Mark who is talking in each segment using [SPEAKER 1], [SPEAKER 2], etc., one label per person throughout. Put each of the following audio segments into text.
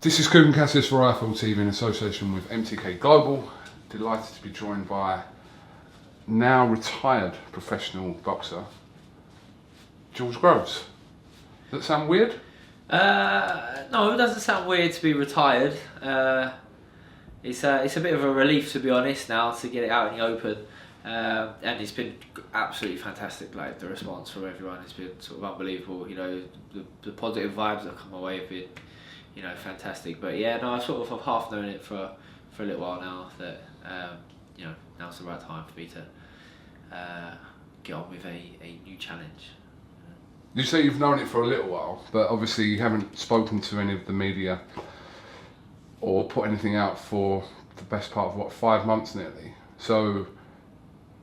[SPEAKER 1] This is KUGAN CASSIUS for IFL TV in association with MTK Global. Delighted to be joined by now retired professional boxer, GROVES. Does that sound weird?
[SPEAKER 2] No, it doesn't sound weird to be retired. It's a bit of a relief, to be honest, now to get it out in the open. And it's been absolutely fantastic. Like, the response from everyone has been sort of unbelievable. You know, the positive vibes that come away have been, you know, fantastic. But yeah, no, I've sort of half known it for a little while now that you know, now's the right time for me to get on with a new challenge.
[SPEAKER 1] You say you've known it for a little while, but obviously you haven't spoken to any of the media or put anything out for the best part of, what, 5 months nearly. So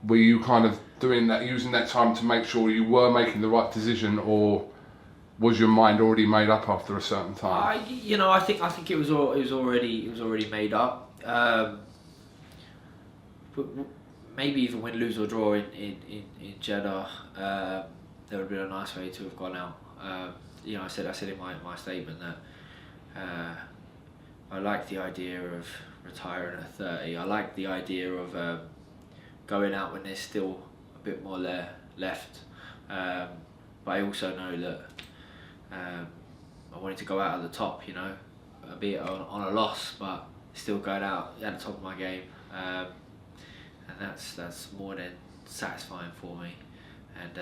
[SPEAKER 1] were you kind of doing that, using that time to make sure you were making the right decision, or was your mind already made up after a certain time?
[SPEAKER 2] You know, I think it was already made up. But maybe even win, lose or draw in Jeddah, there would have been a nice way to have gone out. You know, I said in my statement that I like the idea of retiring at 30. I like the idea of going out when there's still a bit more left. But I also know that I wanted to go out at the top, you know, be it on a loss, but still going out at the top of my game. And that's more than satisfying for me. And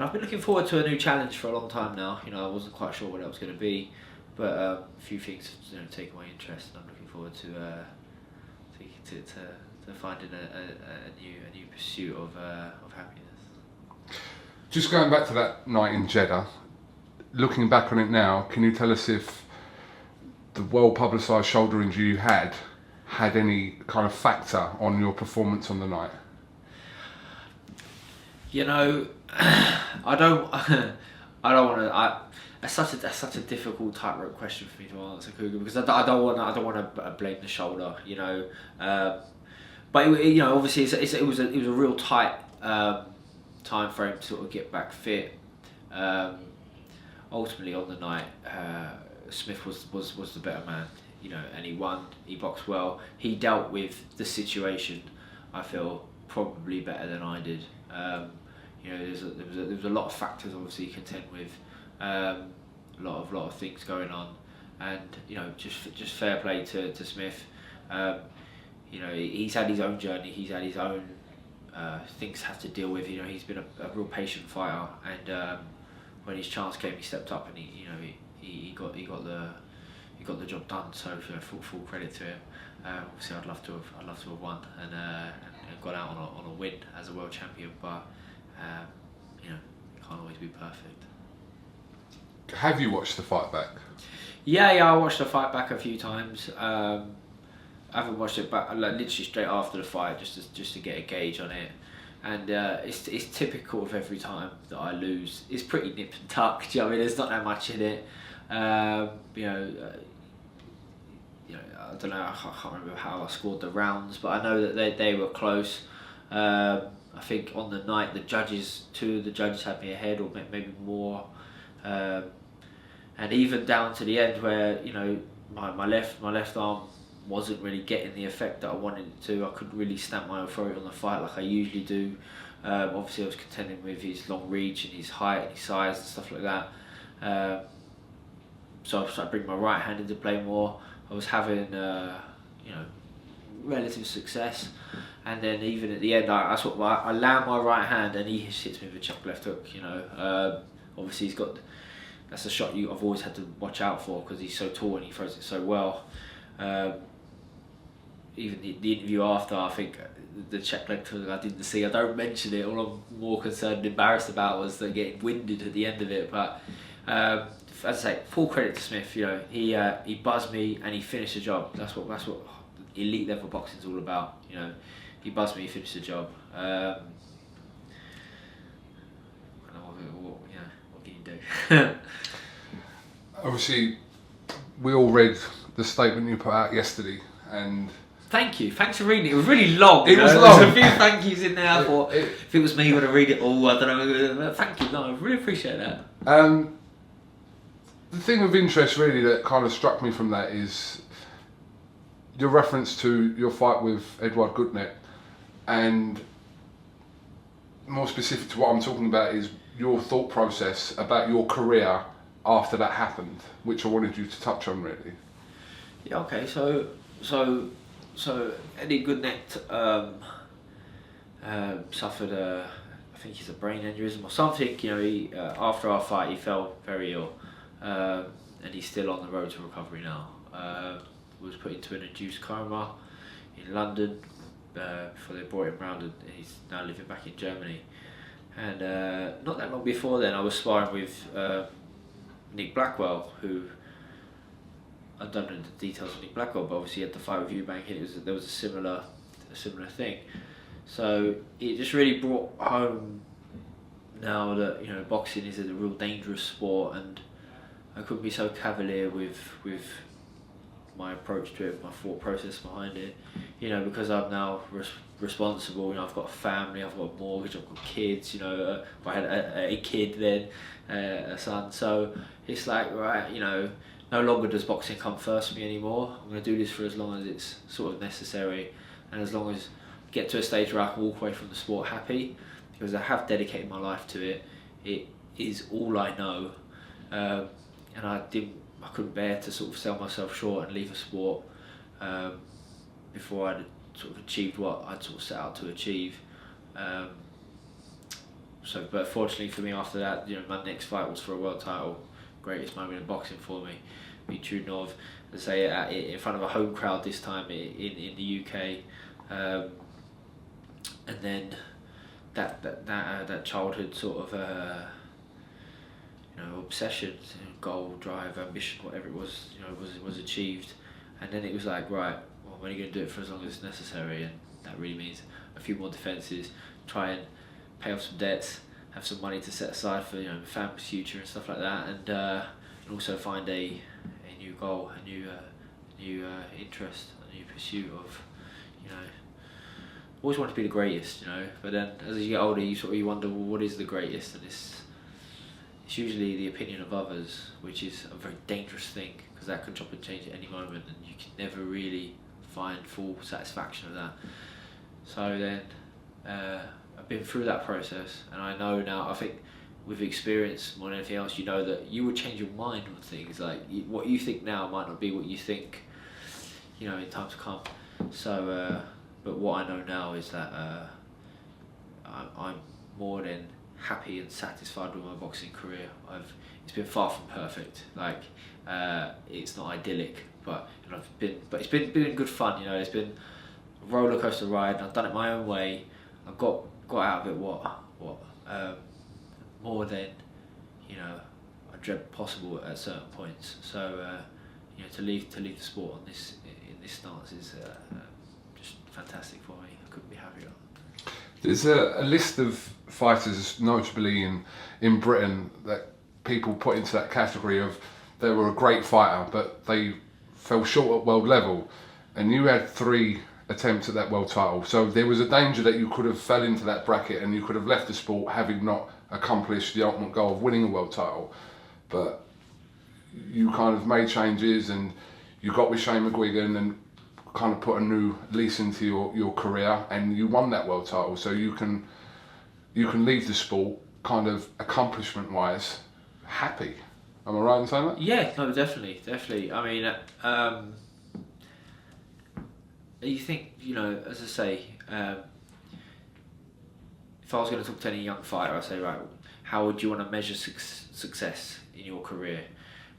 [SPEAKER 2] I've been looking forward to a new challenge for a long time now. You know, I wasn't quite sure what that was going to be, but a few things, you know, taken my interest, and I'm looking forward to finding a new pursuit of happiness.
[SPEAKER 1] Just going back to that night in Jeddah, looking back on it now, can you tell us if the well-publicised shoulder injury you had any kind of factor on your performance on the night?
[SPEAKER 2] You know, I don't want to. That's such a difficult tightrope question for me to answer, KUGAN, because I don't want to blame the shoulder. You know, but you know, obviously it was a real tight time frame to sort of get back fit. Ultimately on the night, Smith was the better man. You know, and he won. He boxed well. He dealt with the situation, I feel, probably better than I did. You know, there was a lot of factors obviously to contend with, a lot of things going on, and you know, just fair play to Smith. You know, he's had his own journey. He's had his own things to have to deal with. You know, he's been a real patient fighter, and when his chance came, he stepped up, and he got the job done. So, you know, full credit to him. Obviously, I'd love to have won and got out on a win as a world champion, but you know, it can't always be perfect.
[SPEAKER 1] Have you watched the fight back?
[SPEAKER 2] Yeah, I watched the fight back a few times. I haven't watched it back, like, literally straight after the fight, just to get a gauge on it. And it's typical of every time that I lose. It's pretty nip and tuck. Do you know what I mean? There's not that much in it. You know, I don't know. I can't remember how I scored the rounds, but I know that they were close. I think on the night, two of the judges had me ahead, or maybe more. And even down to the end, where, you know, my left arm wasn't really getting the effect that I wanted it to. I couldn't really stamp my authority on the fight like I usually do. Obviously, I was contending with his long reach and his height, and his size, and stuff like that. So I started to bring my right hand into play more. I was having, you know, relative success, and then even at the end, I land my right hand, and he hits me with a chuck left hook. You know, obviously that's a shot I've always had to watch out for, because he's so tall and he throws it so well. Even the interview after, I think the check leg hook I didn't see. I don't mention it. All I'm more concerned and embarrassed about was the getting winded at the end of it. But as I say, full credit to Smith. You know, he buzzed me and he finished the job. That's what elite level boxing is all about. You know, he buzzed me, he finished the job. What can you do?
[SPEAKER 1] Obviously, we all read the statement you put out yesterday, and
[SPEAKER 2] thank you. Thanks for reading it. It was really long.
[SPEAKER 1] It was long.
[SPEAKER 2] There's a few thank yous in there. I thought if it was me, I would have read it all. I don't know. Thank you. No, I really appreciate that.
[SPEAKER 1] The thing of interest really that kind of struck me from that is your reference to your fight with Edward Gutnet, and more specific to what I'm talking about is your thought process about your career after that happened, which I wanted you to touch on really.
[SPEAKER 2] Yeah. Okay. So Eddie Goodnet suffered I think it's a brain aneurysm or something. You know, he after our fight he fell very ill, and he's still on the road to recovery now. Was put into an induced coma in London before they brought him round, and he's now living back in Germany. And not that long before then, I was sparring with Nick Blackwell, who I don't know the details of Nick Blackwell, but obviously he had the fight with EUBANK, and there was a similar thing. So it just really brought home now that, you know, boxing is a real dangerous sport, and I couldn't be so cavalier with my approach to it, my thought process behind it. You know, because I'm now responsible. You know, I've got a family, I've got a mortgage, I've got kids. You know, I had a kid then, a son. So it's like, right, you know, no longer does boxing come first for me anymore. I'm going to do this for as long as it's sort of necessary, and as long as I get to a stage where I can walk away from the sport happy, because I have dedicated my life to it. It is all I know, and I couldn't bear to sort of sell myself short and leave a sport before I'd sort of achieved what I'd sort of set out to achieve. But fortunately for me, after that, you know, my next fight was for a world title. Greatest moment in boxing for me. Beat Trudnov, as I say, in front of a home crowd this time in the UK, and then that childhood sort of you know, obsession, goal, drive, ambition, whatever it was, you know, was achieved, and then it was like, right, well, I'm only going to do it for as long as it's necessary, and that really means a few more defences, try and pay off some debts, have some money to set aside for, you know, family's future and stuff like that, and also find a new goal, a new interest, a new pursuit of, you know, always want to be the greatest, you know, but then as you get older, you wonder, well, what is the greatest, and it's usually the opinion of others, which is a very dangerous thing, because that can chop and change at any moment, and you can never really find full satisfaction of that. So then I've been through that process, and I know now, I think with experience more than anything else, you know that you would change your mind on things. Like, what you think now might not be what you think, you know, in time to come. So but what I know now is that I'm more than happy and satisfied with my boxing career. It's been far from perfect. Like, it's not idyllic, but you know, it's been good fun. You know, it's been a roller coaster ride. I've done it my own way. I've got out of it what more than, you know, I dreamt possible at certain points. So you know, to leave the sport on in this stance is just fantastic for me. I couldn't be happier.
[SPEAKER 1] There's a list of fighters, notably in Britain, that people put into that category of they were a great fighter, but they fell short at world level. And you had 3 attempts at that world title. So there was a danger that you could have fell into that bracket and you could have left the sport having not accomplished the ultimate goal of winning a world title. But you kind of made changes, and you got with Shane McGuigan and kind of put a new lease into your career, and you won that world title. So you can leave the sport kind of accomplishment wise happy. Am I right in saying that?
[SPEAKER 2] Yeah, no, definitely. I mean, you think, you know, as I say, if I was going to talk to any young fighter, I'd say, right, how would you want to measure success in your career?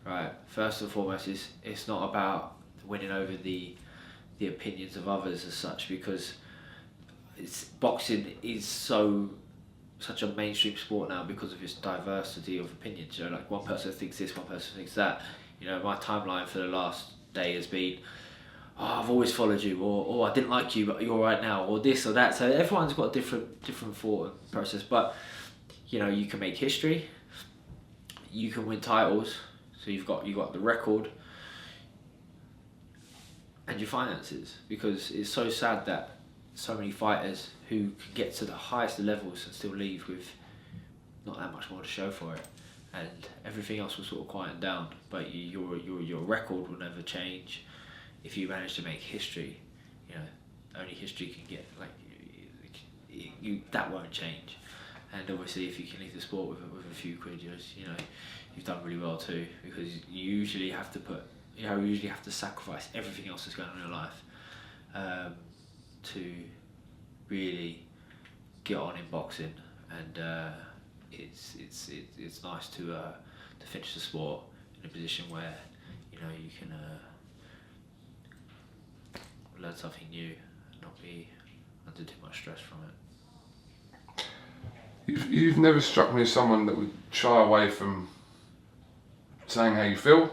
[SPEAKER 2] Right, first and foremost, it's not about winning over the opinions of others as such, because boxing is such a mainstream sport now because of its diversity of opinions. You know, like, one person thinks this, one person thinks that. You know, my timeline for the last day has been, oh, I've always followed you, or I didn't like you, but you're right now, or this or that. So everyone's got a different thought and process. But you know, you can make history, you can win titles. So you've got the record and your finances, because it's so sad that so many fighters who can get to the highest levels and still leave with not that much more to show for it. and everything else will sort of quieten down. But your record will never change. If you manage to make history, you know, only history can get, like, that won't change. And obviously, if you can leave the sport with a few quid, you know, you've done really well too, because you usually have to sacrifice everything else that's going on in your life to really get on in boxing. And it's nice to finish the sport in a position where, you know, you can learn something new and not be under too much stress from it.
[SPEAKER 1] You've never struck me as someone that would shy away from saying how you feel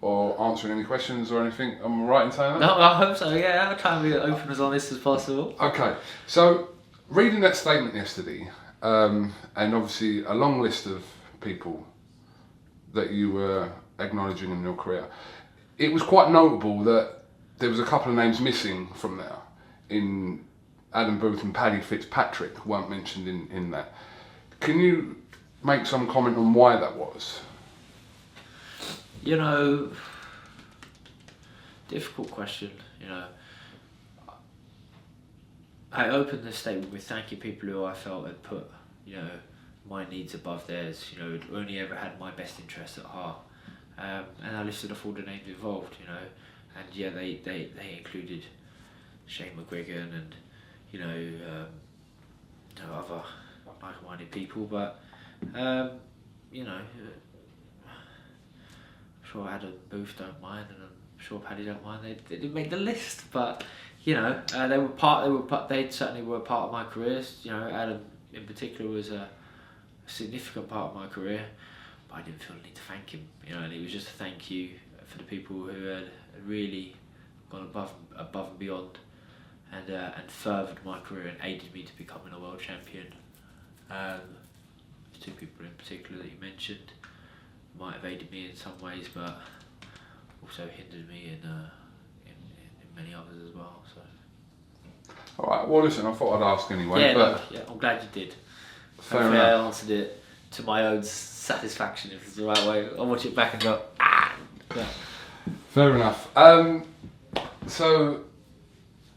[SPEAKER 1] or answering any questions or anything. Am I right in saying that?
[SPEAKER 2] No, I hope so, yeah. I'll try and be as open as honest as possible.
[SPEAKER 1] Okay, so reading that statement yesterday, and obviously a long list of people that you were acknowledging in your career, it was quite notable that there was a couple of names missing from there. In Adam Booth and Paddy Fitzpatrick weren't mentioned in that. Can you make some comment on why that was?
[SPEAKER 2] You know, difficult question. You know, I opened this statement with thanking people who I felt had put, you know, my needs above theirs. You know, only ever had my best interests at heart. And I listed off all the names involved. You know, and yeah, they included Shane McGuigan and, you know, other like-minded people, but you know, I'm sure Adam Booth don't mind, and I'm sure Paddy don't mind. They didn't make the list, but you know, they certainly were part of my careers. You know, Adam in particular was a significant part of my career, but I didn't feel the need to thank him. You know, and it was just a thank you for the people who had really gone above and beyond, and furthered my career and aided me to becoming a world champion. Two people in particular that you mentioned might have aided me in some ways, but also hindered me in many others as well. So.
[SPEAKER 1] All right. Well, listen, I thought I'd ask anyway.
[SPEAKER 2] Yeah,
[SPEAKER 1] but
[SPEAKER 2] yeah. I'm glad you did.
[SPEAKER 1] Fair
[SPEAKER 2] Hopefully
[SPEAKER 1] enough.
[SPEAKER 2] I answered it to my own satisfaction, if it's the right way. I'll watch it back and go, ah. Yeah.
[SPEAKER 1] Fair enough. So,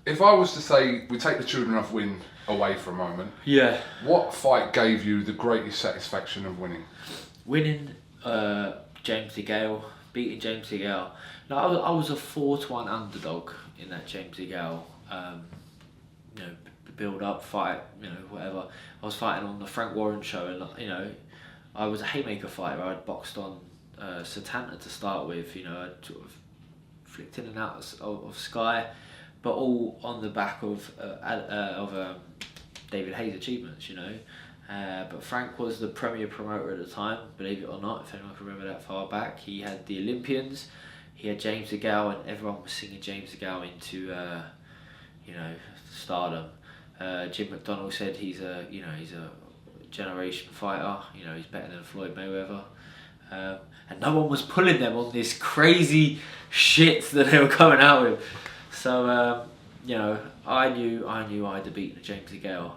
[SPEAKER 1] if I was to say we take the children of Wynn away for a moment,
[SPEAKER 2] Yeah.
[SPEAKER 1] what fight gave you the greatest satisfaction of winning?
[SPEAKER 2] Winning James DeGALE, beating James DeGALE. No, I was a 4-1 underdog in that James DeGALE. You know, build up fight. You know, whatever. I was fighting on the Frank Warren show, and you know, I was a haymaker fighter. I'd boxed on Satanta to start with. You know, I'd sort of flicked in and out of Sky, but all on the back of David Hayes' achievements. You know. But Frank was the premier promoter at the time, believe it or not, if anyone can remember that far back. He had the Olympians, he had James DeGALE, and everyone was singing James DeGALE into, you know, stardom. Jim McDonnell said he's a generation fighter. You know, he's better than Floyd Mayweather. And no one was pulling them on this crazy shit that they were coming out with. So you know, I knew I'd have beaten James DeGALE,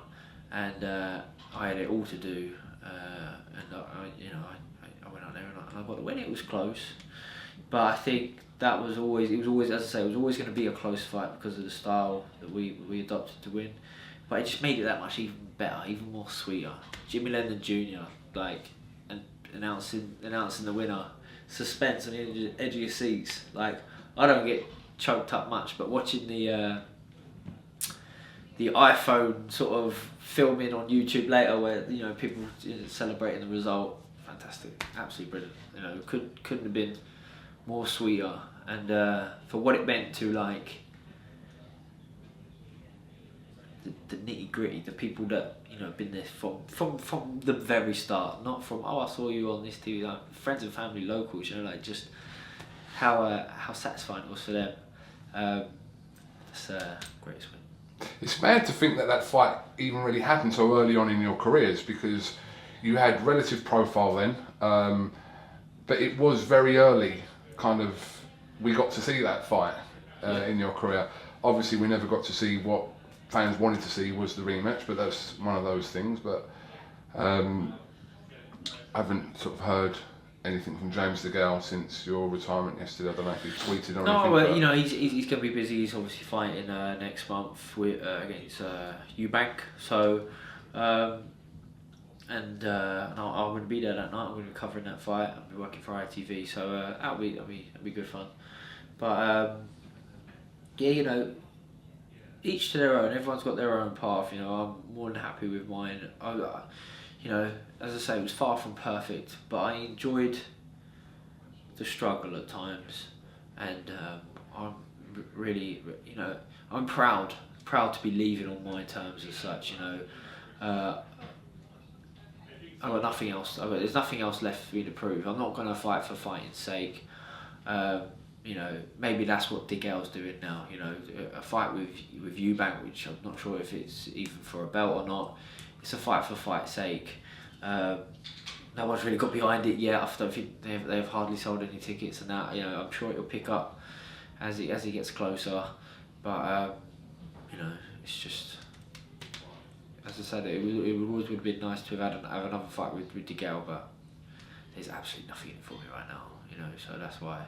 [SPEAKER 2] and I had it all to do, and I went out there and I got the win. It was close, but I think it was always, as I say, it was always going to be a close fight because of the style that we adopted to win. But it just made it that much even better, even more sweeter. Jimmy Lennon Jr. like announcing the winner, suspense on the edge of your seats. Like, I don't get choked up much, but watching the iPhone sort of filming on YouTube later, where you know people celebrating the result, fantastic, absolutely brilliant. You know, couldn't have been more sweeter, and for what it meant to like the nitty gritty, the people that you know been there from the very start, not from I saw you on this TV, like friends and family, locals. You know, like just how satisfying it was for them. It's greatest win.
[SPEAKER 1] It's mad to think that fight even really happened so early on in your careers, because you had relative profile then, but it was very early, kind of, we got to see that fight in your career. Obviously we never got to see what fans wanted to see was the rematch, but that's one of those things. But haven't sort of heard anything from James DeGALE since your retirement yesterday. I don't know if he tweeted or anything.
[SPEAKER 2] No, well, you know, he's going to be busy. He's obviously fighting next month against EUBANK. So, and I'm going to be there that night. I'm going to be covering that fight. I'll be working for ITV, so that'll be good fun. But yeah, you know, each to their own. Everyone's got their own path. You know, I'm more than happy with mine. You know, as I say, it was far from perfect, but I enjoyed the struggle at times, and I'm really, you know, I'm proud to be leaving on my terms as such. You know, I've got nothing else. There's nothing else left for me to prove. I'm not going to fight for fighting's sake. You know, maybe that's what DeGale's doing now. You know, a fight with EUBANK, which I'm not sure if it's even for a belt or not. It's a fight for fight's sake. No one's really got behind it yet. I don't think they've hardly sold any tickets and that. You know, I'm sure it'll pick up as he gets closer. But you know, it's just, as I said, it would have been nice to have another fight with DeGALE, but there's absolutely nothing in it for me right now. You know, so that's why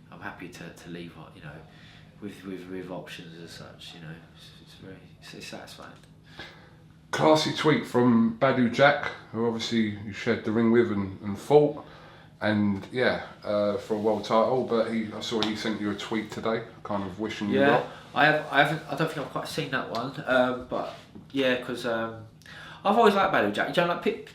[SPEAKER 2] I'm happy to leave. You know, with options as such. You know, it's satisfying.
[SPEAKER 1] Classy tweet from Badu Jack, who obviously you shared the ring with and fought, and yeah, for a world title. But I saw he sent you a tweet today, kind of wishing you well.
[SPEAKER 2] I don't think I've quite seen that one. But yeah, because I've always liked Badu Jack. You know, like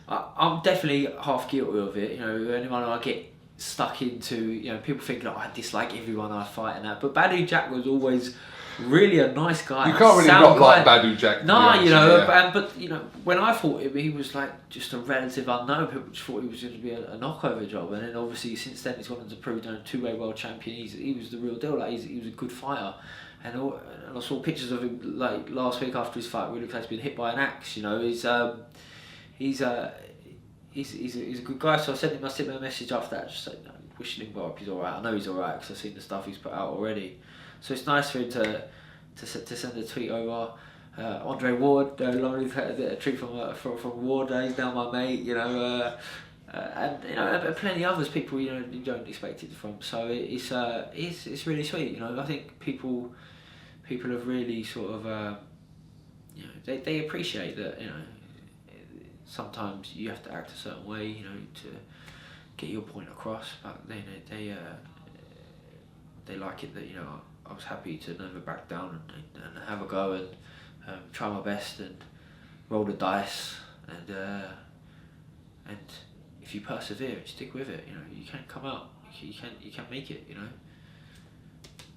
[SPEAKER 2] I'm definitely half guilty of it. You know, anyone I get stuck into, you know, people think that I dislike everyone I fight and that, but Badu Jack was always really a nice guy.
[SPEAKER 1] You can't really not like Badu Jack.
[SPEAKER 2] No, you know, but you know, when I fought him, he was like just a relative unknown. People just thought he was going to be a knockover job, and then obviously since then he's gone on to prove he's a two-way world champion. He was the real deal. Like he was a good fighter, and I saw pictures of him like last week after his fight. Where he looked like he's been hit by an axe. You know, he's a good guy. So I sent him a message after that, just like, you know, wishing him well. Hope he's alright. I know he's alright because I've seen the stuff he's put out already. So it's nice for him to send a tweet over. Andre Ward, a tweet from Ward. He's now my mate, you know, and you know, and plenty of others, people, you know, you don't expect it from. So it's really sweet, you know. I think people have really sort of, you know, they appreciate that, you know. Sometimes you have to act a certain way, you know, to get your point across. But they like it that, you know, I was happy to never back down and have a go and try my best and roll the dice, and if you persevere and stick with it, you know, you can come out. You can make it. You know,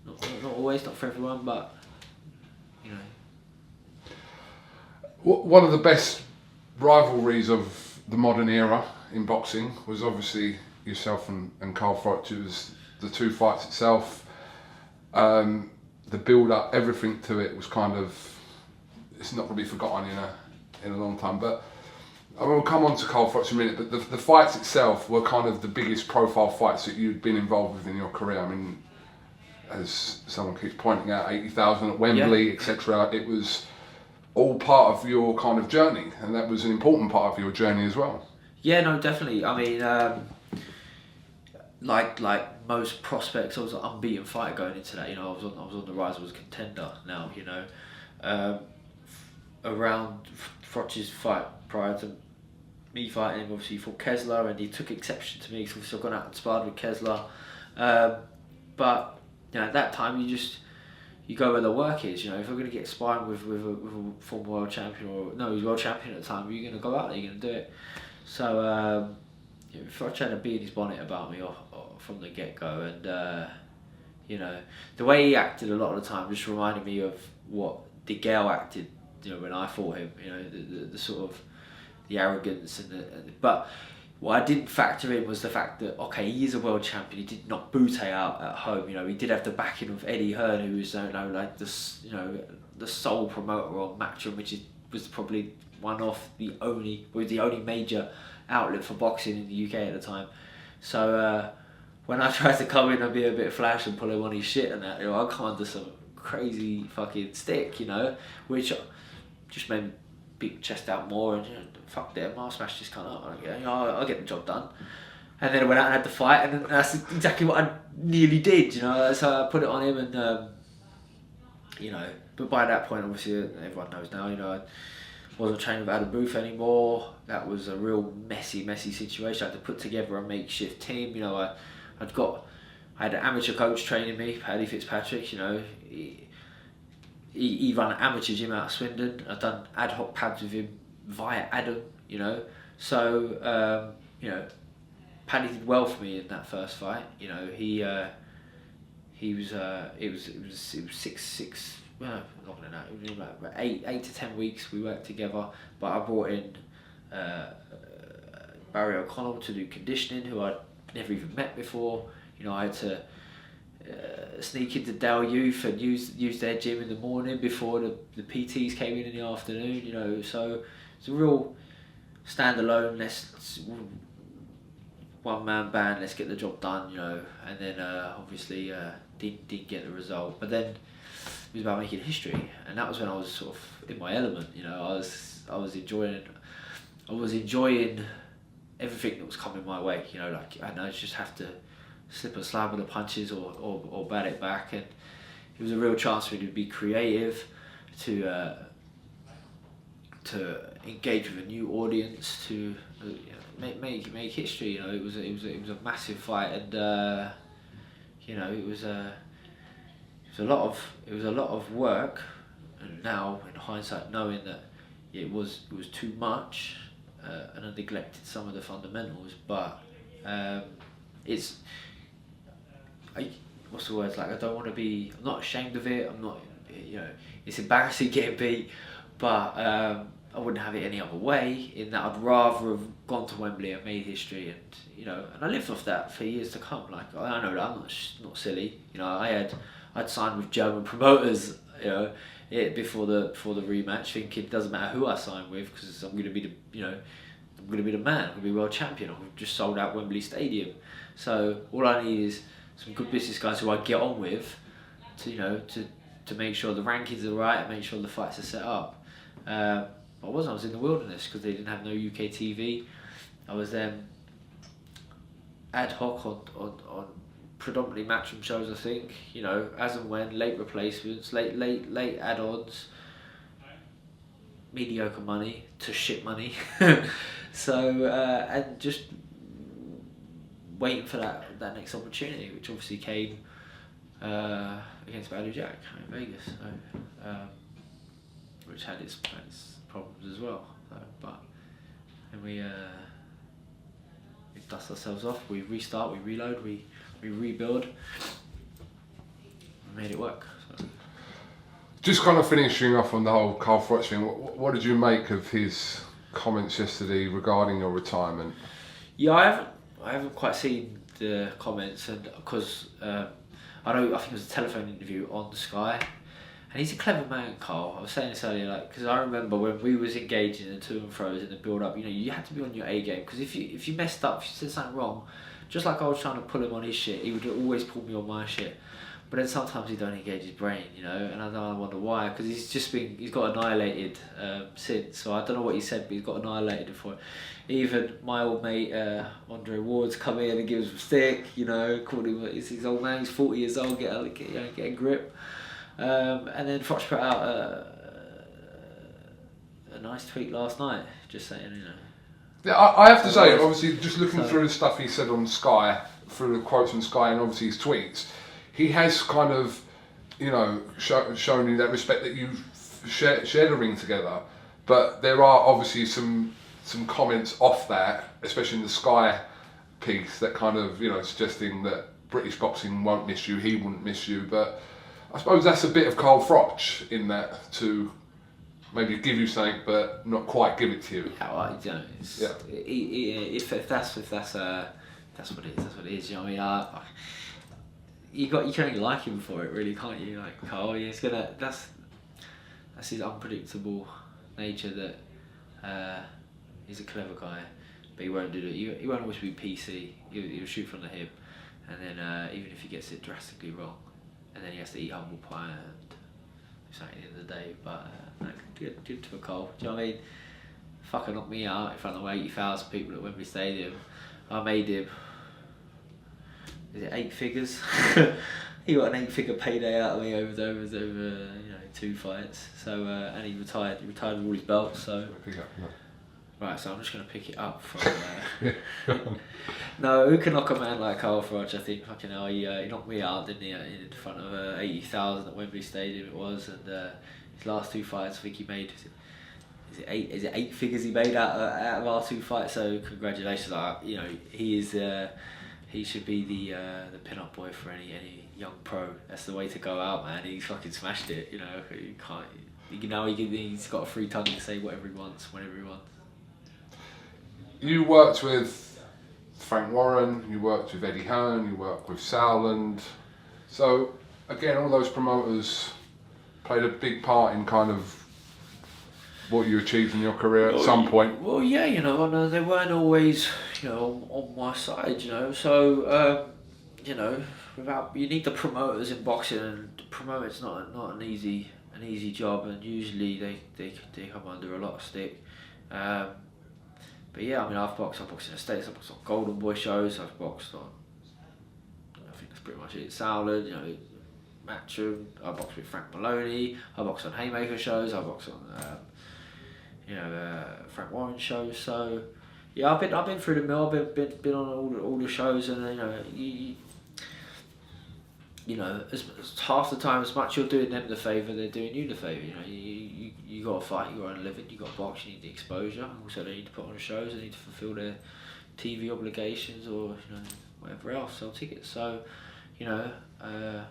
[SPEAKER 2] not always, not for everyone, but you know.
[SPEAKER 1] One of the best rivalries of the modern era in boxing was obviously yourself and Carl Froch. It was the two fights itself. The build up, everything to it was kind of, it's not going to be forgotten in a long time. But I will come on to Carl Froch in a minute. But the fights itself were kind of the biggest profile fights that you'd been involved with in your career. I mean, as someone keeps pointing out, 80,000 at Wembley, etc. It was all part of your kind of journey, and that was an important part of your journey as well.
[SPEAKER 2] Yeah, no, definitely. I mean, like most prospects, I was an unbeaten fighter going into that. You know, I was on the rise. I was a contender now. You know, around Froch's fight prior to me fighting him, obviously he fought Kessler, and he took exception to me because obviously I've gone out and sparred with Kessler. But you know, at that time you go where the work is. You know, if you're going to get sparring with a former world champion, or no, he was world champion at the time, you're going to go out there, you're going to do it. So Froch had a bee in his bonnet about me from the get-go, and you know, the way he acted a lot of the time just reminded me of what DeGALE acted, you know, when I fought him. You know, the sort of the arrogance and but what I didn't factor in was the fact that, okay, he is a world champion. He did knock Butte out at home. You know, he did have the backing of Eddie Hearn, who was, you know, like the sole promoter on Matchroom, which was probably the only major outlet for boxing in the UK at the time. So when I tried to come in and be a bit flash and pull him on his shit and that, you know, I come under some crazy fucking stick, you know, which just made big chest out more, and fuck them, I'll smash this cunt up. I'll get the job done. And then I went out and had the fight, and then that's exactly what I nearly did, So I put it on him, and but by that point, obviously, everyone knows now, I wasn't training without a booth anymore. That was a real messy situation. I had to put together a makeshift team. I had an amateur coach training me, Paddy Fitzpatrick. He ran an amateur gym out of Swindon. I'd done ad hoc pads with him via Adam. So Paddy did well for me in that first fight. He was it was 6. Well, longer than that. It was about 8 to 10 weeks we worked together. But I brought in Barry O'Connell to do conditioning, who I'd never even met before. I had to sneak into Dale Youth and use their gym in the morning before the PTs came in the afternoon. So it's a real standalone. Let's one-man band. Let's get the job done. And then obviously didn't get the result. But then it was about making history, and that was when I was sort of in my element. I was enjoying everything that was coming my way. And I just have to slip and slide with the punches or bat it back, and it was a real chance for me to be creative, to engage with a new audience, to make history. It was a massive fight, and it was a lot of work. And now, in hindsight, knowing that it was too much, and I neglected some of the fundamentals, but what's the word? I don't want to be. I'm not ashamed of it. I'm not. It's embarrassing getting beat, but I wouldn't have it any other way. In that, I'd rather have gone to Wembley and made history, and I lived off that for years to come. I know that I'm not silly. I'd signed with German promoters, before the rematch, thinking it doesn't matter who I sign with, because I'm going to be I'm going to be the man. I'm going to be world champion. I've just sold out Wembley Stadium, so all I need is some good business guys who I get on with, to make sure the rankings are right and make sure the fights are set up. I was in the wilderness because they didn't have no UK TV. I was then ad hoc on predominantly matchroom shows, I think, as and when, late replacements, late add-ons, mediocre money to shit money. So and just waiting for that next opportunity, which obviously came against Badou Jack in Vegas, so, which had its problems as well. And we dust ourselves off, we restart, we reload, we rebuild, we made it work. So.
[SPEAKER 1] Just kind of finishing off on the whole Carl Froch thing, what did you make of his comments yesterday regarding your retirement?
[SPEAKER 2] Yeah, I haven't quite seen the comments, and because I think it was a telephone interview on Sky, and he's a clever man, Carl. I was saying this earlier, because I remember when we was engaging in the to and fro's in the build up, you had to be on your A game, because if you messed up, if you said something wrong, just like I was trying to pull him on his shit, he would always pull me on my shit. But then sometimes he don't engage his brain, and I wonder why, because he's got annihilated since. So I don't know what he said, but he's got annihilated for it. Even my old mate Andre Ward's come in and gives him a stick, called him, it's his old man, he's 40 years old, get a grip. And then FROCH put out a nice tweet last night, just saying,
[SPEAKER 1] Yeah, I have to say, obviously, just looking through the stuff he said on Sky, through the quotes on Sky, and obviously his tweets, he has kind of, shown you that respect that you've shared a ring together. But there are obviously some comments off that, especially in the Sky piece, that kind of, suggesting that British boxing won't miss you, he wouldn't miss you. But I suppose that's a bit of Carl Froch in that, to maybe give you something but not quite give it to you.
[SPEAKER 2] Yeah, well, if that's what it is, that's what it is. You can only like him for it, really, can't you? Like Carl, that's his unpredictable nature. That he's a clever guy, but he won't do it. He won't always be PC. He'll shoot from the hip, and then even if he gets it drastically wrong, and then he has to eat humble pie something at the end of the day. But good to a goal. Do you know what I mean? Fucking knocked me out in front of 80,000 people at Wembley Stadium. I made him. Is it 8 figures? He got an 8-figure payday out of me over 2 fights. So and he retired. He retired with all his belts. So right, so I'm just gonna pick it up from. No, who can knock a man like Carl FROCH? I think fucking hell, he knocked me out, didn't he? In front of 80,000 at Wembley Stadium it was, and his last 2 fights, I think he made. Is it 8 figures he made out of our 2 fights? So congratulations! He is. He should be the pin-up boy for any young pro. That's the way to go out, man. He fucking smashed it. You know, he can't. He's got a free tongue to say whatever he wants, whenever he wants.
[SPEAKER 1] You worked with Frank Warren. You worked with Eddie Hearn. You worked with Sowland. So again, all those promoters played a big part in kind of what you achieved in your career at some point.
[SPEAKER 2] Well, yeah, they weren't always, on my side, So, you need the promoters in boxing, and promoters not an easy job, and usually they come under a lot of stick. But yeah, I mean, I've boxed in the States. I've boxed on Golden Boy shows. I've boxed on, I think that's pretty much it. Sowland, Matchroom. I boxed with Frank Maloney. I boxed on Haymaker shows. I boxed on. Frank Warren shows. So yeah, I've been through the mill. I've been on all the shows, and as half the time, as much you're doing them the favour, they're doing you the favour. You got to fight. You got to live it. You got to box. You need the exposure. Also, they need to put on shows. They need to fulfil their TV obligations or whatever else. Sell tickets. So, I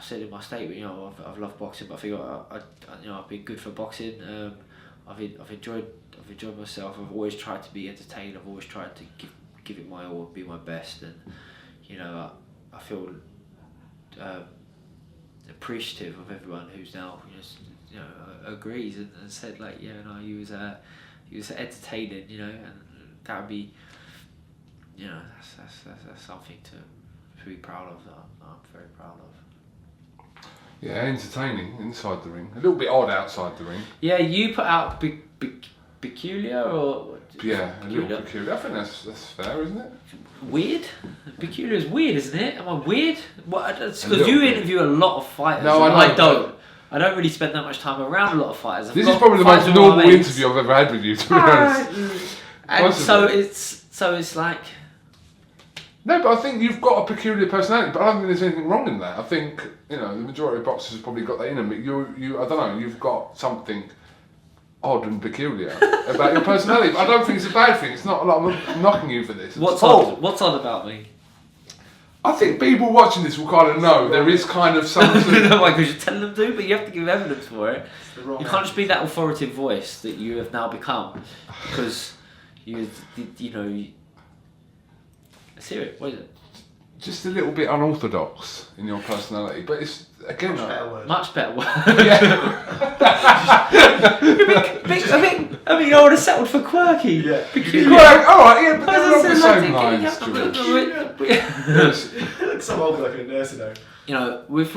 [SPEAKER 2] said in my statement, I've loved boxing, but I think I've been good for boxing. I've enjoyed myself. I've always tried to be entertained. I've always tried to give it my all, be my best, and I feel appreciative of everyone who's now agrees and said he was entertaining, and that would be that's something to be proud of. That I'm very proud of.
[SPEAKER 1] Yeah, entertaining inside the ring. A little bit odd outside the ring.
[SPEAKER 2] Yeah, you put out peculiar or...
[SPEAKER 1] Yeah, a little peculiar. I think that's fair, isn't it?
[SPEAKER 2] Weird? Peculiar is weird, isn't it? Am I weird? Because you interview a lot of fighters.
[SPEAKER 1] No,
[SPEAKER 2] I don't. I don't really spend that much time around a lot of fighters.
[SPEAKER 1] This is probably the most normal interview I've ever had with you, to be honest.
[SPEAKER 2] And so it's like...
[SPEAKER 1] No, but I think you've got a peculiar personality, but I don't think there's anything wrong in that. I think, the majority of boxers have probably got that in them, but I don't know, you've got something odd and peculiar about your personality, but I don't think it's a bad thing. It's not like I'm knocking you for this.
[SPEAKER 2] What's odd about me?
[SPEAKER 1] I think people watching this will kind of know there is kind of something...
[SPEAKER 2] No, because you're telling them to, but you have to give evidence for it. You can't just be that authoritative voice that you have now become, because let's hear it. What is it?
[SPEAKER 1] Just a little bit unorthodox in your personality, but it's again
[SPEAKER 2] much better word.
[SPEAKER 1] Yeah.
[SPEAKER 2] I mean, I would have settled for quirky.
[SPEAKER 1] Yeah.
[SPEAKER 2] Peculiar.
[SPEAKER 1] All right, yeah, but they're not the same lines.
[SPEAKER 3] You look so old like a nursing home.
[SPEAKER 2] If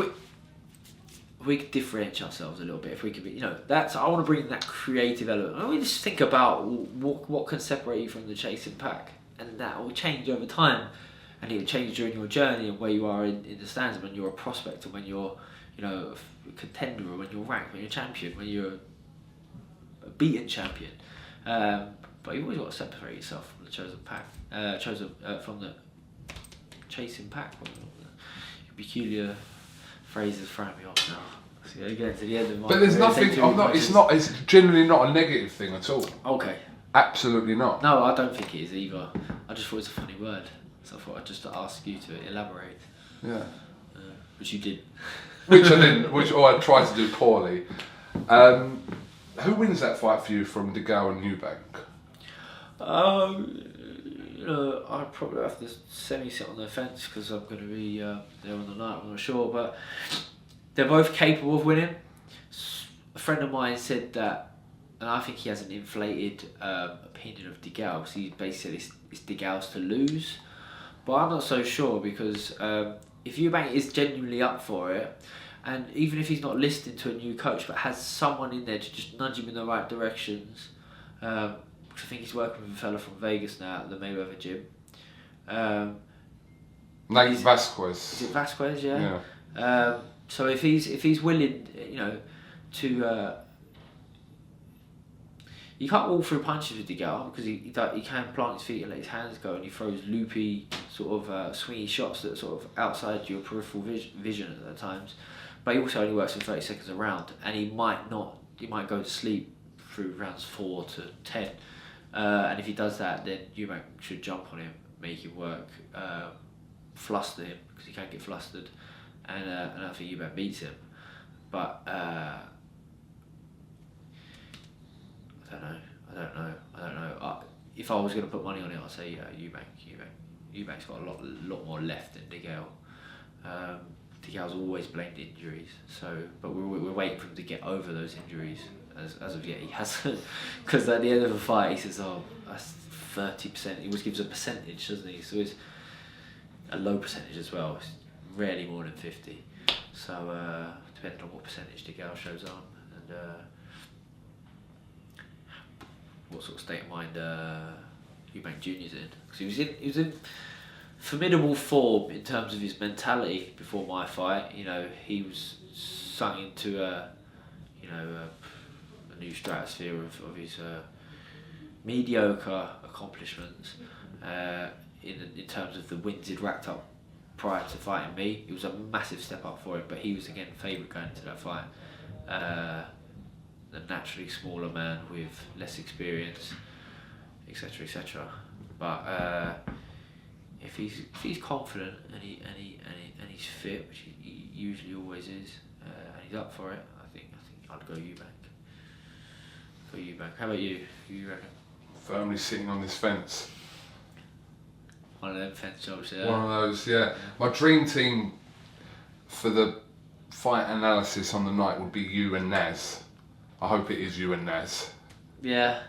[SPEAKER 2] we could differentiate ourselves a little bit, if we could be, that's, I want to bring that creative element. I mean, just think about what can separate you from the chasing pack, and that will change over time, and it will change during your journey and where you are in the stands, when you're a prospect, or when you're, a contender, or when you're ranked, when you're a champion, when you're a beaten champion. But you always got to separate yourself from the chosen pack, from the chasing pack. Peculiar phrases throw me off now. So again, to the end of my...
[SPEAKER 1] But there's nothing. It's generally not a negative thing at all.
[SPEAKER 2] Okay.
[SPEAKER 1] Absolutely not.
[SPEAKER 2] No, I don't think it is either. I just thought it was a funny word, so I thought I'd just ask you to elaborate.
[SPEAKER 1] Yeah.
[SPEAKER 2] Which you did.
[SPEAKER 1] Which I didn't. I tried to do poorly. Who wins that fight for you from DeGALE and EUBANK?
[SPEAKER 2] I'd probably have to semi-sit on the fence because I'm going to be there on the night, I'm not sure, but they're both capable of winning. A friend of mine said that, and I think he has an inflated opinion of DeGALE, so he basically said it's DeGALE's to lose, but I'm not so sure, because if EUBANK is genuinely up for it, And even if he's not listening to a new coach, but has someone in there to just nudge him in the right directions, which I think he's working with a fella from Vegas now at the Mayweather gym.
[SPEAKER 1] Nate Vasquez.
[SPEAKER 2] Is it Vasquez? Yeah.
[SPEAKER 1] Yeah.
[SPEAKER 2] So if he's willing, you know, to you can't walk through punches with DeGALE because he can plant his feet and let his hands go, and he throws loopy sort of swingy shots that are sort of outside your peripheral vision at times. But he also only works for 30 seconds a round, and he might go to sleep through rounds 4 to 10. And if he does that, then EUBANK should jump on him, make him work, fluster him because he can get flustered, and I think EUBANK beats him. But I don't know. If I was going to put money on it, I'd say EUBANK. EUBANK's got a lot more left than DeGALE. DeGale's always blamed injuries, but we're waiting for him to get over those injuries. As of yet, he hasn't. Because at the end of a fight, he says, "Oh, that's 30%." He always gives a percentage, doesn't he? So it's a low percentage as well. It's rarely more than 50. So depending on what percentage DeGALE shows up and what sort of state of mind EUBANK Jr.'s in, because he was in formidable form in terms of his mentality before my fight. You know, he was sunk into a new stratosphere of his mediocre accomplishments in terms of the wins he'd racked up prior to fighting me. It was a massive step up for him, but he was again favourite going into that fight. A naturally smaller man with less experience, etc., etc. But if he's confident and he's fit, which he usually always is, and he's up for it, I think I'd go EUBANK. How about you? Who you reckon?
[SPEAKER 1] Firmly sitting on this fence.
[SPEAKER 2] One of them fence jobs, yeah.
[SPEAKER 1] One of those, yeah. My dream team for the fight analysis on the night would be you and Naz. I hope it is you and Naz.
[SPEAKER 2] Yeah,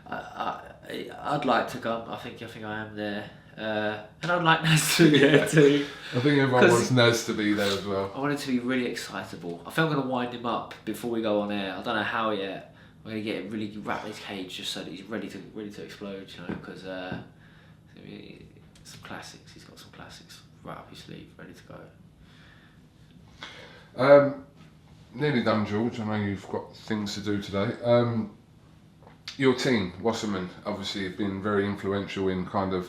[SPEAKER 2] I'd like to come. I think I am there, and I'd like Naz to be there too.
[SPEAKER 1] I think everyone wants Naz to be there as well.
[SPEAKER 2] I want it to be really excitable. I think I'm going to wind him up before we go on air. I don't know how yet. I'm going to get him really wrap his cage just so that he's ready to explode. You know, because some classics. He's got some classics right up his sleeve, ready to go.
[SPEAKER 1] Nearly done, George. I know you've got things to do today. Your team, Wasserman, obviously have been very influential in kind of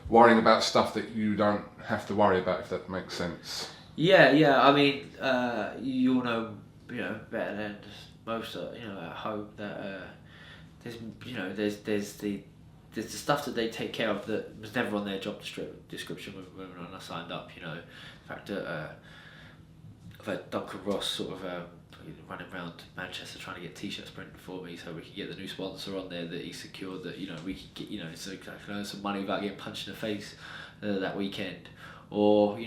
[SPEAKER 1] worrying about stuff that you don't have to worry about, if that makes sense. Yeah.
[SPEAKER 2] I mean, you'll know, better than most, at home that there's the stuff that they take care of that was never on their job description when I signed up. The fact that I've had Duncan Ross sort of running around Manchester trying to get t-shirts printed for me so we could get the new sponsor on there that he secured, that we could get some money without getting punched in the face that weekend, or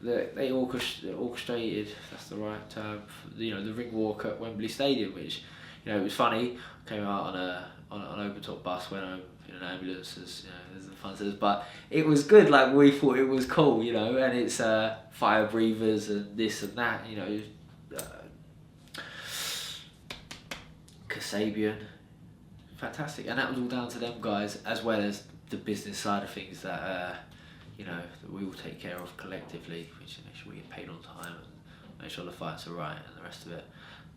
[SPEAKER 2] they orchestrated, if that's the right term, the ring walk at Wembley Stadium, which it was funny. I came out on an open top bus, went home in an ambulance, as the fun says, but it was good. Like, we thought it was cool, and it's fire breathers and this and that, Kasabian, fantastic, and that was all down to them guys, as well as the business side of things that that we all take care of collectively, which is make sure we get paid on time and make sure the fights are right and the rest of it.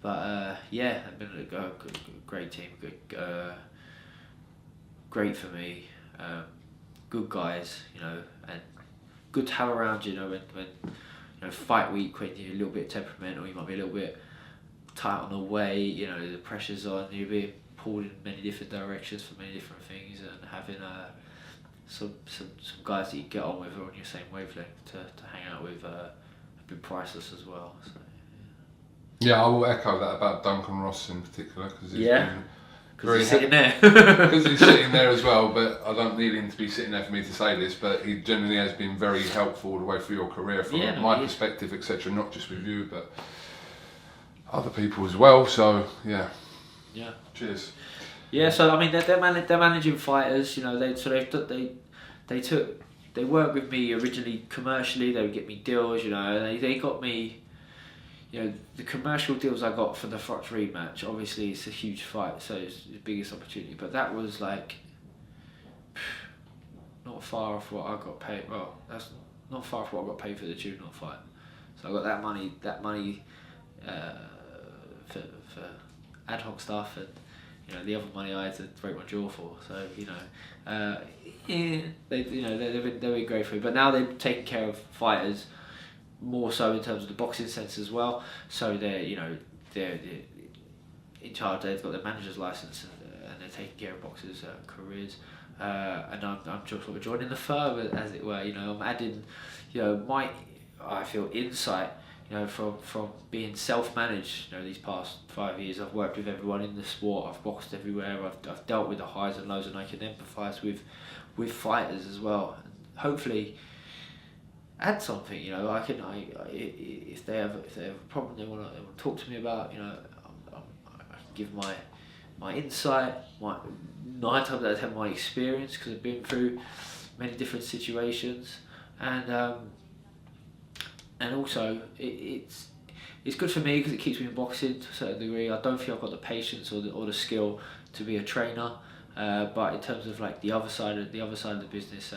[SPEAKER 2] But they've been a great team, great for me, good guys, and good to have around you. When fight week, when you're a little bit temperamental, you might be a little bit tight on the way. The pressure's on, you're being pulled in many different directions for many different things, and having some guys that you get on with or on your same wavelength to hang out with have been priceless as well. So,
[SPEAKER 1] yeah, I will echo that about Duncan Ross in particular, because he's
[SPEAKER 2] sitting there.
[SPEAKER 1] Because he's sitting there as well, but I don't need him to be sitting there for me to say this, but he generally has been very helpful all the way through your career from my perspective, etc., not just with you, but other people as well. So, yeah. Cheers.
[SPEAKER 2] Yeah, so I mean, they're managing fighters. They worked with me originally commercially. They would get me deals. And they got me you know, the commercial deals I got for the FROCH rematch, obviously it's a huge fight, so it's the biggest opportunity. But that was like not far off what I got paid. Well, that's not far off what I got paid for the juvenile fight. So I got that money for ad hoc stuff, and you know the other money I had to break my jaw for. So you know, yeah, they've been great for me. But now they're taking care of fighters more so in terms of the boxing sense as well. So they're in charge. They've got their manager's license, and they're taking care of boxers' careers. And I'm just sort of joining the firm, as it were. You know, I'm adding, you know, I feel insight. You know, from being self-managed. You know, these past 5 years, I've worked with everyone in the sport. I've boxed everywhere. I've dealt with the highs and lows, and I can empathise with fighters as well. And hopefully, add something. You know, if they have a problem they want to talk to me about. You know, I can give my insight, 9 times out of 10 my experience, because I've been through many different situations, and also it's good for me because it keeps me in boxing to a certain degree. I don't feel I've got the patience or the skill to be a trainer, but in terms of like the other side of the business,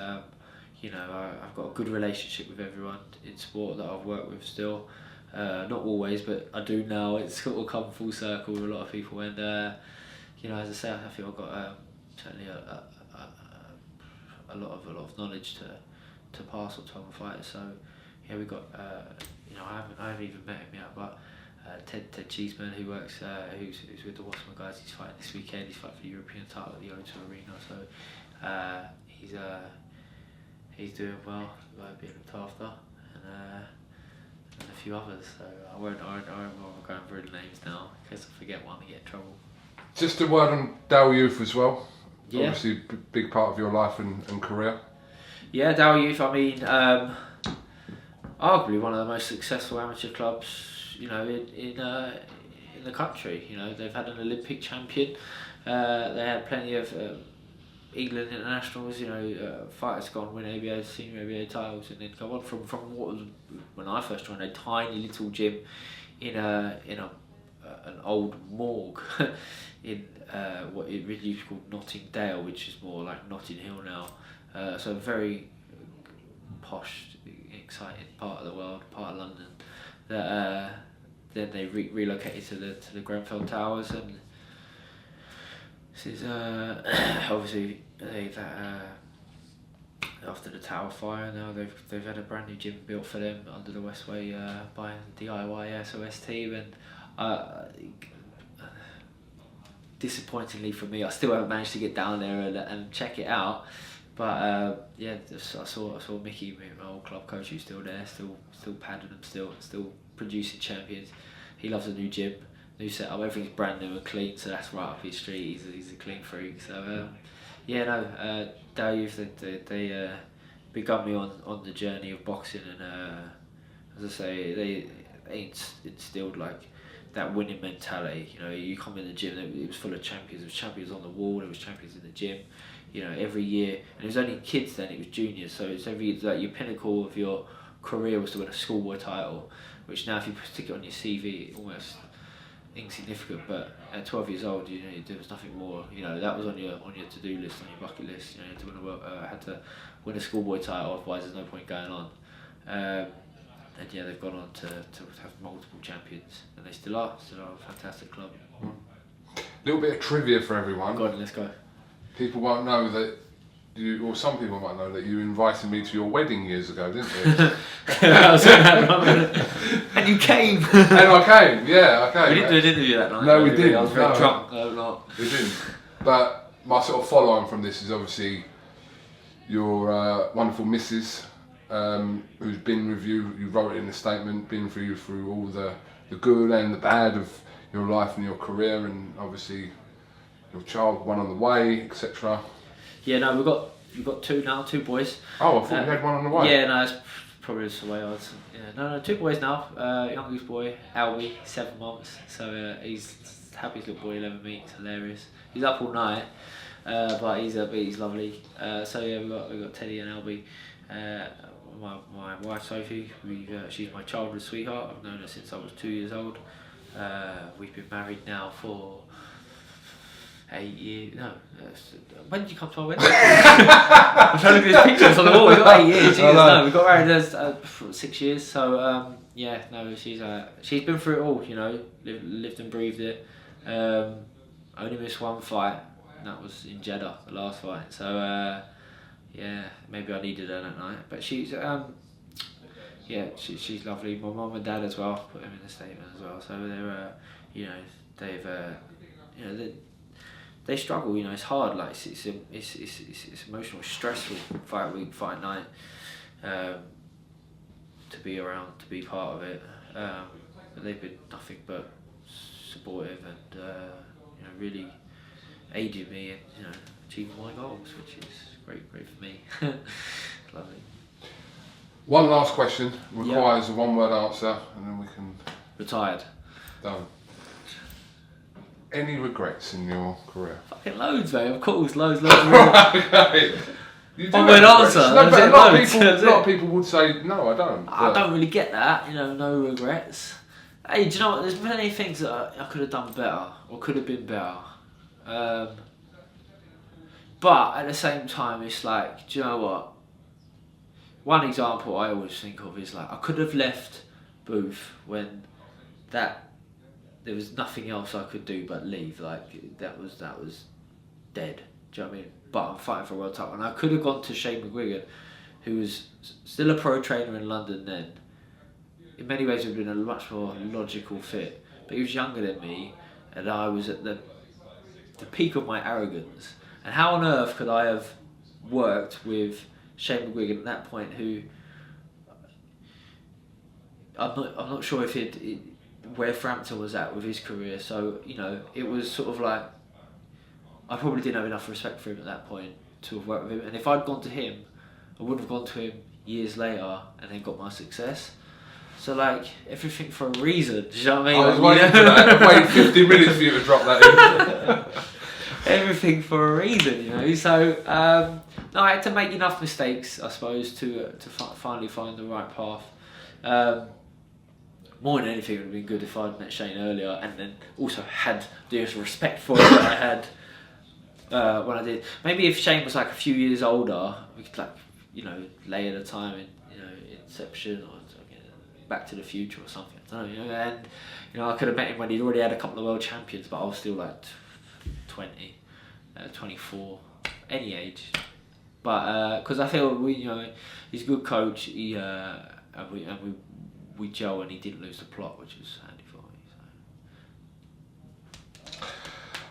[SPEAKER 2] you know, I've got a good relationship with everyone in sport that I've worked with still. Not always, but I do now. It's sort of come full circle with a lot of people, and you know, as I say, I feel I've got certainly a lot of knowledge to pass on to other fighters. So yeah, we got you know, I haven't even met him yet, but Ted Cheeseman, who works who's with the Wasserman guys, he's fighting this weekend. He's fighting for the European title at the O2 Arena. So he's doing well, being looked after, and a few others. So I won't bother going through the names now, in case I forget one and get in trouble.
[SPEAKER 1] Just a word on DeGALE Youth as well.
[SPEAKER 2] Yeah.
[SPEAKER 1] Obviously, a big part of your life and career.
[SPEAKER 2] Yeah, DeGALE Youth. I mean, arguably one of the most successful amateur clubs, you know, in the country. You know, they've had an Olympic champion. They had plenty of England internationals. You know, fighters gone win ABA, senior ABA titles, and then come on from what was, when I first joined, a tiny little gym in an old morgue in what it really used to be called Nottingdale, which is more like Notting Hill now. So a very posh, exciting part of the world, part of London. That then they relocated to the Grenfell Towers, and this is obviously after the Tower fire now they've had a brand new gym built for them under the Westway by the DIY SOS team, and disappointingly for me, I still haven't managed to get down there and check it out. But yeah, I saw Mickey, my old club coach, who's still there, still padding them, still producing champions. He loves a new gym, new setup. Everything's brand new and clean, so that's right up his street. He's a clean freak. So yeah, no, DeGALE Youth, they begun me on the journey of boxing, and as I say, they instilled like that winning mentality. You know, you come in the gym, it was full of champions. There was champions on the wall, there was champions in the gym. You know, every year, and it was only kids then, it was juniors, so it's like your pinnacle of your career was to win a schoolboy title, which now if you stick it on your CV, almost insignificant, but at 12 years old, you know, there was nothing more. You know, that was on your to-do list, on your bucket list. You know, you had to win a schoolboy title, otherwise there's no point going on. And yeah, they've gone on to have multiple champions, and they still are a fantastic club.
[SPEAKER 1] A little bit of trivia for everyone.
[SPEAKER 2] Go on, let's go.
[SPEAKER 1] People won't know that you, or some people might know that you invited me to your wedding years ago, didn't you?
[SPEAKER 2] And you came.
[SPEAKER 1] And I came, yeah, I came.
[SPEAKER 2] We didn't do an interview that night.
[SPEAKER 1] No, we didn't.
[SPEAKER 2] I was very
[SPEAKER 1] No.
[SPEAKER 2] drunk. No, not.
[SPEAKER 1] We didn't. But my sort of follow-on from this is obviously your wonderful missus, who's been with you. You wrote it in the statement, been through all the good and the bad of your life and your career, and obviously your child, one on the way, etc.
[SPEAKER 2] Yeah, no, we've got two now, 2 boys.
[SPEAKER 1] Oh, I thought you had one on the way.
[SPEAKER 2] Yeah, no, that's probably just the way I was. Yeah, no, 2 boys now. Youngest boy, Albie, 7 months. So he's the happiest little boy you'll ever meet. It's hilarious. He's up all night, but he's lovely. So yeah, we got Teddy and Albie. my wife Sophie. She's my childhood sweetheart. I've known her since I was 2 years old. We've been married now for 8 years. No, when did you come to my wedding? I'm trying to look at these pictures on the wall. We've got 8 years. No, we got married for 6 years. So yeah, no, she's been through it all. You know, lived and breathed it. Only missed one fight, and that was in Jeddah, the last fight. So yeah, maybe I needed her that night. But she's yeah, she's lovely. My mum and dad as well. Put them in the statement as well. So they're you know, they've you know, they struggle. You know, it's hard. Like it's emotional, stressful. Fight week, fight night. To be around, to be part of it. But they've been nothing but supportive and you know, really aided me in, you know, achieving my goals, which is great for me. Lovely.
[SPEAKER 1] One last question requires a one-word answer, and then we can.
[SPEAKER 2] Retired.
[SPEAKER 1] Done. Any regrets in your career?
[SPEAKER 2] Fucking loads, mate. Of course, loads. Of
[SPEAKER 1] Okay. You do
[SPEAKER 2] one word answer.
[SPEAKER 1] No, but a lot of people would say no, I don't.
[SPEAKER 2] I don't really get that. You know, no regrets. Hey, do you know what? There's plenty of things that I could have done better or could have been better. But at the same time, it's like, do you know what? One example I always think of is like, I could have left Booth when there was nothing else I could do but leave. Like that was dead. Do you know what I mean? But I'm fighting for a world title, and I could have gone to Shane McGuigan, who was still a pro trainer in London then. In many ways, would have been a much more logical fit. But he was younger than me, and I was at the peak of my arrogance. And how on earth could I have worked with Shane McGuigan at that point, who I'm not sure if where Frampton was at with his career. So you know, it was sort of like I probably didn't have enough respect for him at that point to have worked with him. And if I'd gone to him, I wouldn't have gone to him years later and then got my success. So like, everything for a reason, do you know what I mean?
[SPEAKER 1] I was waiting for that. I waited 15 minutes for you to drop that in.
[SPEAKER 2] Everything for a reason, you know. So no, I had to make enough mistakes, I suppose, to finally find the right path. More than anything, it would have been good if I'd met Shane earlier, and then also had the respect for him that I had when I did. Maybe if Shane was like a few years older, we could like, you know, lay at a time in, you know, Inception or Back to the Future or something. I don't know, you know, and you know, I could have met him when he'd already had a couple of world champions, but I was still like 20, 24, any age. But because I feel you know, he's a good coach. He and we gel, and he didn't lose the plot, which was handy for me.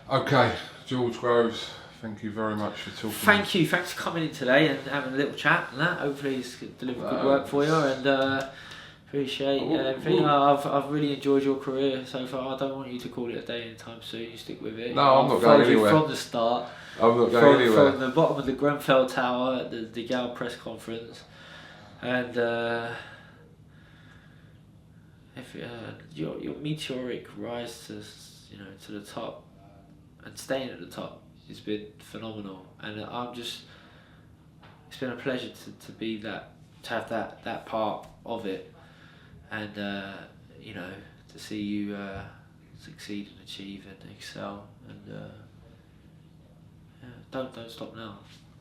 [SPEAKER 2] So.
[SPEAKER 1] Okay, George Groves, thank you very much for talking.
[SPEAKER 2] Thank you. Thanks for coming in today and having a little chat and that. Hopefully, he's delivered good work for you, and appreciate everything. I've really enjoyed your career so far. I don't want you to call it a day anytime soon. You stick with it.
[SPEAKER 1] No, I'm not going anywhere.
[SPEAKER 2] From the start.
[SPEAKER 1] I'm not going anywhere.
[SPEAKER 2] From the bottom of the Grenfell Tower at the DeGALE press conference, and your meteoric rise to, you know, to the top and staying at the top has been phenomenal, and it's been a pleasure to be that, to have that part of it, and you know, to see you succeed and achieve and excel, and yeah, don't stop now.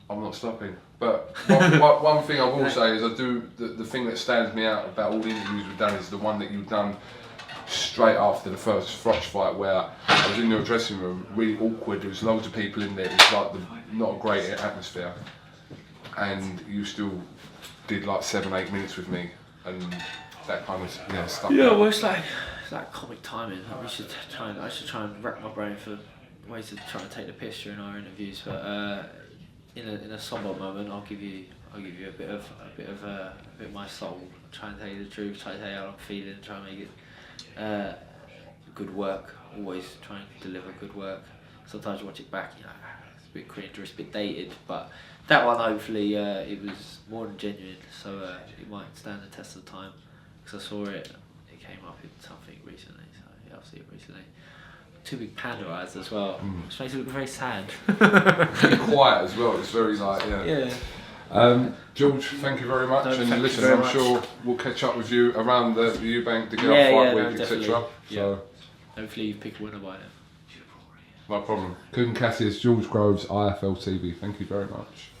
[SPEAKER 1] I'm not stopping. But one thing I will say is I do the thing that stands me out about all the interviews we've done is the one that you've done straight after the first FROCH fight, where I was in your dressing room, really awkward. There was loads of people in there. It was like not a great atmosphere, and you still did like 7-8 minutes with me, and that kind of stuff.
[SPEAKER 2] Yeah, well, it's like comic timing. I should try and rack my brain for ways to try and take the piss during our interviews, but in a somber moment, I'll give you a bit of my soul. Try and tell you the truth. Try and tell you how I'm feeling. Try and make it good work. Always try and deliver good work. Sometimes you watch it back, you know, it's a bit cringe or it's a bit dated, but that one hopefully it was more than genuine, so it might stand the test of time. Because I saw it came up in something recently, so yeah, I'll see it recently. Two big panda eyes as well, which makes it look very sad.
[SPEAKER 1] Very quiet as well. It's very like
[SPEAKER 2] Yeah.
[SPEAKER 1] George, thank you very much.
[SPEAKER 2] No,
[SPEAKER 1] and
[SPEAKER 2] thank you
[SPEAKER 1] listen,
[SPEAKER 2] very
[SPEAKER 1] I'm
[SPEAKER 2] much.
[SPEAKER 1] sure we'll catch up with you around the EUBANK, DeGALE
[SPEAKER 2] Yeah,
[SPEAKER 1] fight
[SPEAKER 2] no,
[SPEAKER 1] week,
[SPEAKER 2] definitely.
[SPEAKER 1] etc.
[SPEAKER 2] Yeah.
[SPEAKER 1] So,
[SPEAKER 2] Hopefully you pick a winner by then.
[SPEAKER 1] no problem. KUGAN, CASSIUS, George Groves, IFL TV. Thank you very much.